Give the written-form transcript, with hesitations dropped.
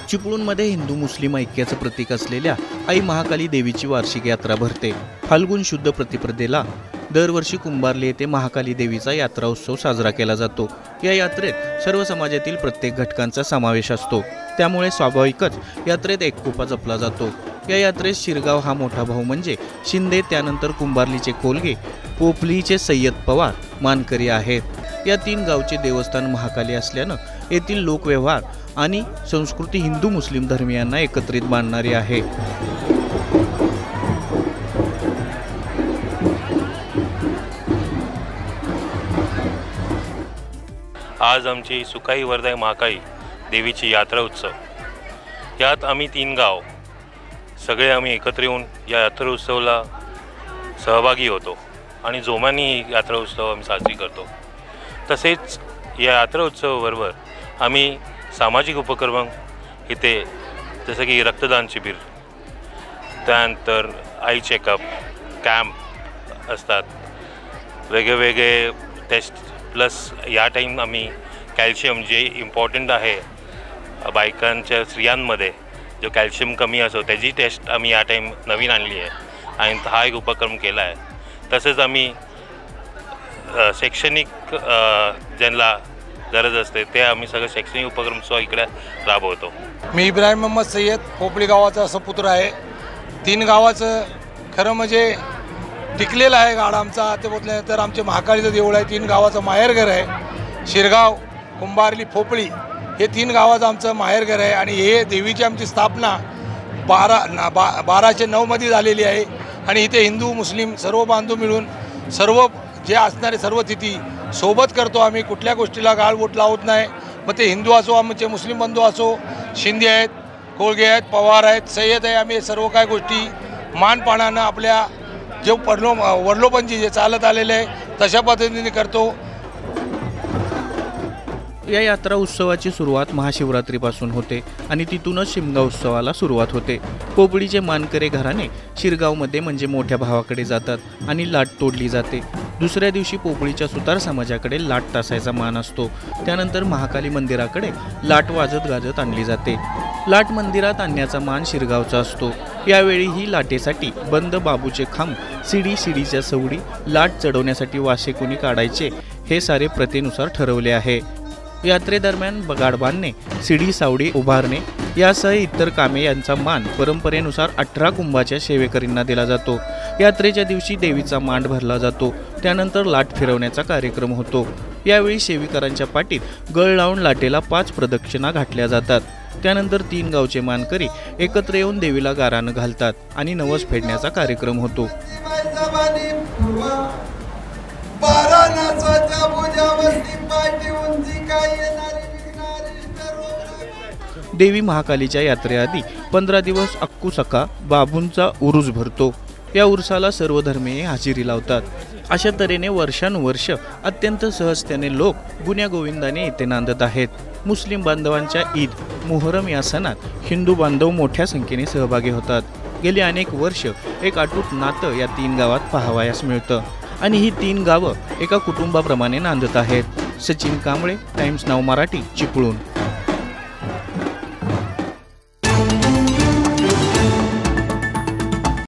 चिपळूणमध्ये हिंदू मुस्लिम ऐक्याचं प्रतीक असलेल्या आई महाकाली देवीची वार्षिक यात्रा भरते। फाल्गुन शुद्ध प्रतिपदेला दरवर्षी कुंभारली येथे महाकाली देवीचा यात्रा उत्सव साजरा केला जातो। या यात्रेत सर्व समाजातील प्रत्येक घटकांचा समावेश असतो, त्यामुळे स्वाभाविकच यात्रेत एकोपा जपला जातो। या यात्रेत शिरगाव हा मोठा भाऊ म्हणजे शिंदे, त्यानंतर कुंभारलीचे कोलगे, पोपलीचे सय्यद पवार मानकरी आहेत। या तीन गावचे देवस्थान महाकाली असल्यानं येथील लोकव्यवहार आणि संस्कृती हिंदू मुस्लिम धर्मीयांना एकत्रित बांधणारी आहे। आज आमची सुकाई वरदाई महाकाली देवीची यात्रा उत्सव, यात आम्ही तीन गाव सगळे आम्ही एकत्र येऊन या यात्रा उत्सवाला सहभागी होतो आणि जोमाने ही यात्रा उत्सव आम्ही साजरी करतो। तसेच या यात्रा उत्सवाबरोबर आम्ही सामाजिक उपक्रम इथे जसं की रक्तदान शिबिर, त्यानंतर आई चेकअप कॅम्प असतात, वेगवेगळे टेस्ट, प्लस या टाईम आम्ही कॅल्शियम जे इम्पॉर्टंट आहे बायकांच्या स्त्रियांमध्ये जो कॅल्शियम कमी असो त्याची टेस्ट आम्ही या टाईम नवीन आणली आहे आणि हा एक उपक्रम केला आहे। तसेच आम्ही शैक्षणिक ज्यांना गरज असते ते आम्ही सगळं शैक्षणिक उपक्रम सुद्धा इकडे राबवतो। मी इब्राहिम मोहम्मद सय्यद पोपली गावाचा सपुत्र आहे। तीन गावाचं खरं म्हणजे टिकलेलं आहे गाडा आमचा। ते बोलले तर आमचे महाकालीचं देऊळ आहे, तीन गावाचं माहेरघर आहे। शिरगाव, कुंभारली, पोपळी हे तीन गावाचं आमचं माहेरघर आहे आणि हे देवीची आमची स्थापना 1209 मध्ये झालेली आहे आणि इथे हिंदू मुस्लिम सर्व बांधव मिळून सर्व जे असणारे सर्व तिथी सोबत करतो आम्ही। कुठल्या गोष्टीला गाळबोट लावत नाही, मग ते हिंदू असो, आमचे मुस्लिम बंधू असो, शिंदे आहेत, कोळगे आहेत, पवार आहेत, सय्यद आहे, आम्ही सर्व काय गोष्टी मानपानानं आपल्या जे वडलोपंची जे चालत आलेले आहे तशा पद्धतीने करतो। या यात्रा उत्सवाची सुरुवात महाशिवरात्रीपासून होते आणि तिथूनच शिमगा उत्सवाला सुरुवात होते। पोपळीचे मानकरे घराणे शिरगावमध्ये म्हणजे मोठ्या भावाकडे जातात आणि लाट तोडली जाते। दुसऱ्या दिवशी पोपळीच्या सुतार समाजाकडे लाट तासायचा मान असतो। त्यानंतर महाकाली मंदिराकडे लाट वाजत गाजत आणली जाते। लाट मंदिरात आणण्याचा मान शिरगावचा असतो। यावेळी ही लाटेसाठी बंद बाबूचे खांब, सीडीच्या सवडी, लाट चढवण्यासाठी वाशे कोणी काढायचे हे सारे प्रथेनुसार ठरवले आहे। यात्रेदरम्यान बगाड बांधणे, सीडी सावडी उभारणे यासह इतर कामे यांचा मान परंपरेनुसार 18 कुंभाच्या सेवेकरींना दिला जातो। यात्रेच्या दिवशी देवीचा मांड भरला जातो, त्यानंतर लाट फिरवण्याचा कार्यक्रम होतो। यावेळी सेविकारांच्या पाठीत गळ लावून लाटेला 5 प्रदक्षिणा घातल्या जातात। त्यानंतर तीन गावचे मानकरी एकत्र येऊन देवीला गारानं घालतात आणि नवस फेडण्याचा कार्यक्रम होतो। देवी महाकालीच्या यात्रेआधी 15 दिवस अक्कूसका बाबूंचा उरूस भरतो। या उरसाला सर्व धर्मीय हजेरी लावतात। अशा तऱ्हेने वर्षानुवर्ष अत्यंत सहजतेने लोक गुण्यागोविंदाने येथे नांदत आहेत। मुस्लिम बांधवांच्या ईद, मुहर्रम या सणात हिंदू बांधव मोठ्या संख्येने सहभागी होतात। गेली अनेक वर्ष एक अटूट नातं या तीन गावात पाहावयास मिळतं आणि ही तीन गावं एका कुटुंबाप्रमाणे नांदत आहेत। सचिन कांबळे, टाइम्स नाव मराठी, चिपळूण।